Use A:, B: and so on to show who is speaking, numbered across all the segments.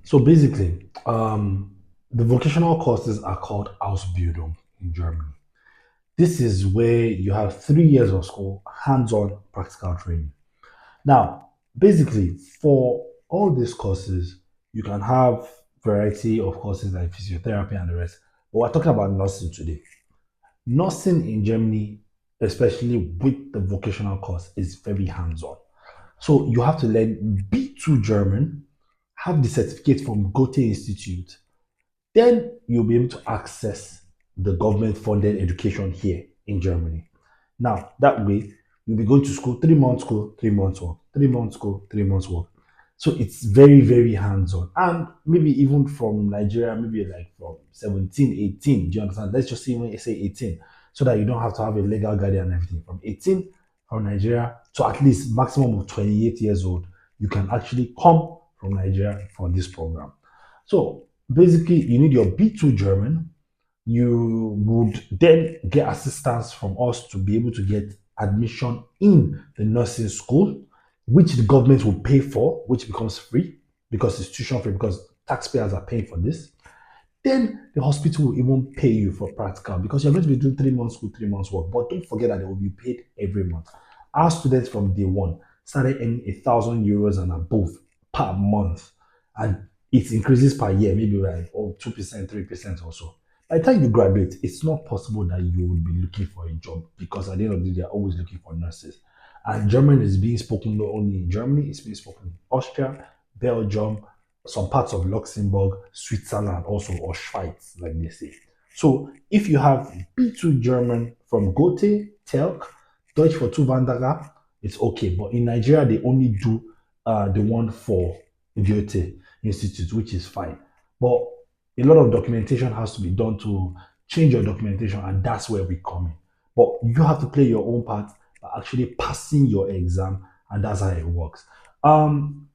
A: So basically, the vocational courses are called Ausbildung in Germany. This is where you have 3 years of school, hands-on practical training. Now, basically, for all these courses, you can have variety of courses like physiotherapy and the rest. But we're talking about nursing today. Nursing in Germany, especially with the vocational course, is very hands-on. So you have to learn B2 German, have the certificate from Goethe Institute, then you'll be able to access the government funded education here in Germany. Now, that way, you'll be going to school, 3 months work, 3 months school, 3 months work. So it's very, very hands on. And maybe even from Nigeria, maybe like from 17, 18. Do you understand? Let's just even say 18 so that you don't have to have a legal guardian and everything. From 18 from Nigeria to at least maximum of 28 years old, you can actually come from Nigeria for this program. So basically, you need your B2 German. You would then get assistance from us to be able to get admission in the nursing school, which the government will pay for, which becomes free because it's tuition free because taxpayers are paying for this. Then the hospital will even pay you for practical because you're going to be doing 3 months school, 3 months work. But don't forget that they will be paid every month. Our students from day one started earning 1,000 euros and above per month. And it increases per year, maybe like 2%, 3% or so. By the time you graduate, it's not possible that you will be looking for a job because at the end of the day, they're always looking for nurses. And German is being spoken not only in Germany, it's being spoken in Austria, Belgium, some parts of Luxembourg, Switzerland also, or Schweiz, like they say. So if you have B2 German from Goethe, Telk, Deutsch for two Wanderer, it's okay. But in Nigeria, they only do the one for Goethe Institute, which is fine. But a lot of documentation has to be done to change your documentation, and that's where we come in. But you have to play your own part by actually passing your exam, and that's how it works.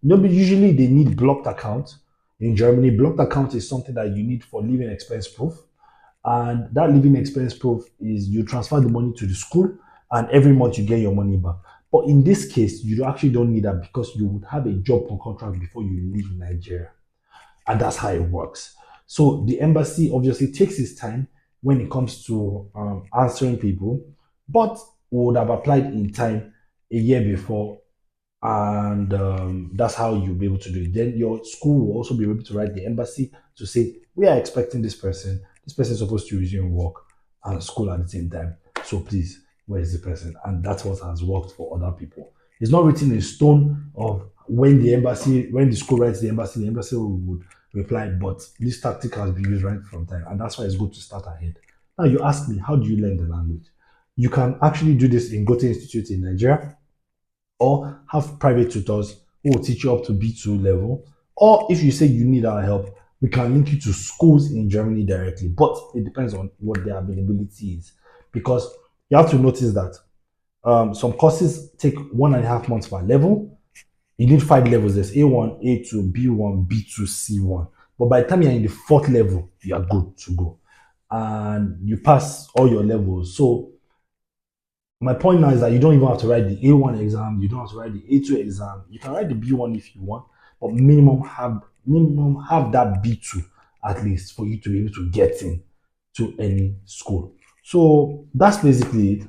A: Nobody usually they need blocked account in Germany. Blocked account is something that you need for living expense proof, and that living expense proof is you transfer the money to the school, and every month you get your money back. But in this case, you actually don't need that because you would have a job on contract before you leave Nigeria, and that's how it works. So the embassy obviously takes its time when it comes to answering people, but would have applied in time a year before, and that's how you'll be able to do it. Then your school will also be able to write the embassy to say we are expecting this person. This person is supposed to resume work and school at the same time. So please, where is the person? And that's what has worked for other people. It's not written in stone of when the school writes the embassy would reply. But this tactic has been used right from time, and that's why it's good to start ahead. Now you ask me, how do you learn the language? You can actually do this in Goethe Institute in Nigeria or have private tutors who will teach you up to B2 level. Or if you say you need our help, we can link you to schools in Germany directly. But it depends on what their availability is. Because you have to notice that some courses take 1.5 months per level. You need 5 levels. There's A1, A2, B1, B2, C1. But by the time you're in the fourth level, you are good to go. And you pass all your levels. So my point now is that you don't even have to write the A1 exam, you don't have to write the A2 exam. You can write the B1 if you want, but minimum have that B2 at least for you to be able to get in to any school. So that's basically it.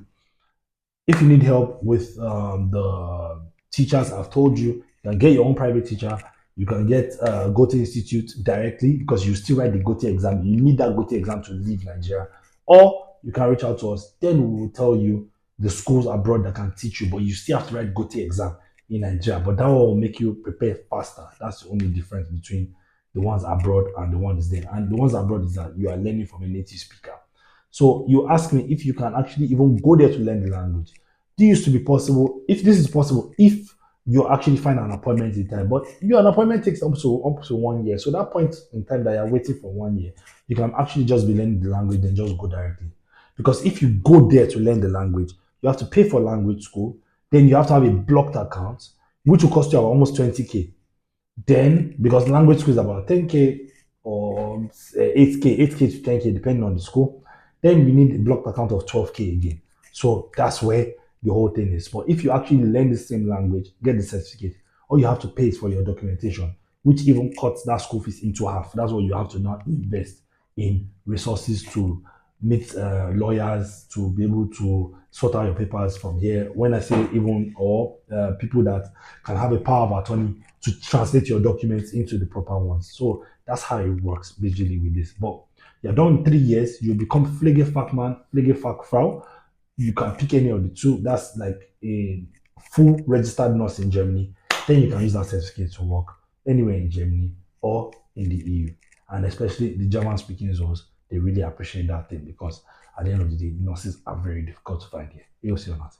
A: If you need help with the teachers, I've told you, you can get your own private teacher. You can get Goethe Institute directly because you still write the Goethe exam. You need that Goethe exam to leave Nigeria. Or you can reach out to us. Then we will tell you the schools abroad that can teach you, but you still have to write Goethe exam in Nigeria. But that will make you prepare faster. That's the only difference between the ones abroad and the ones there. And the ones abroad is that you are learning from a native speaker. So you ask me if you can actually even go there to learn the language. This used to be possible if this is possible if you actually find an appointment in time. But an appointment takes up to 1 year. So that point in time that you're waiting for 1 year, you can actually just be learning the language and just go directly. Because if you go there to learn the language, you have to pay for language school. Then you have to have a blocked account, which will cost you almost 20K. Then, because language school is about 10K or 8K to 10K, depending on the school, then you need a blocked account of 12K again. So that's where the whole thing is. But if you actually learn the same language, get the certificate, all you have to pay is for your documentation, which even cuts that school fees into half. That's what you have to now invest in resources to meet lawyers to be able to sort out your papers from here. When I say even or people that can have a power of attorney to translate your documents into the proper ones. So that's how it works basically with this. But you're done in 3 years, you become Pflegefachmann, Pflegefachfrau. You can pick any of the two. That's like a full registered nurse in Germany. Then you can use that certificate to work anywhere in Germany or in the EU. And especially the German speaking zones, they really appreciate that thing because at the end of the day, nurses are very difficult to find here. You'll see on that.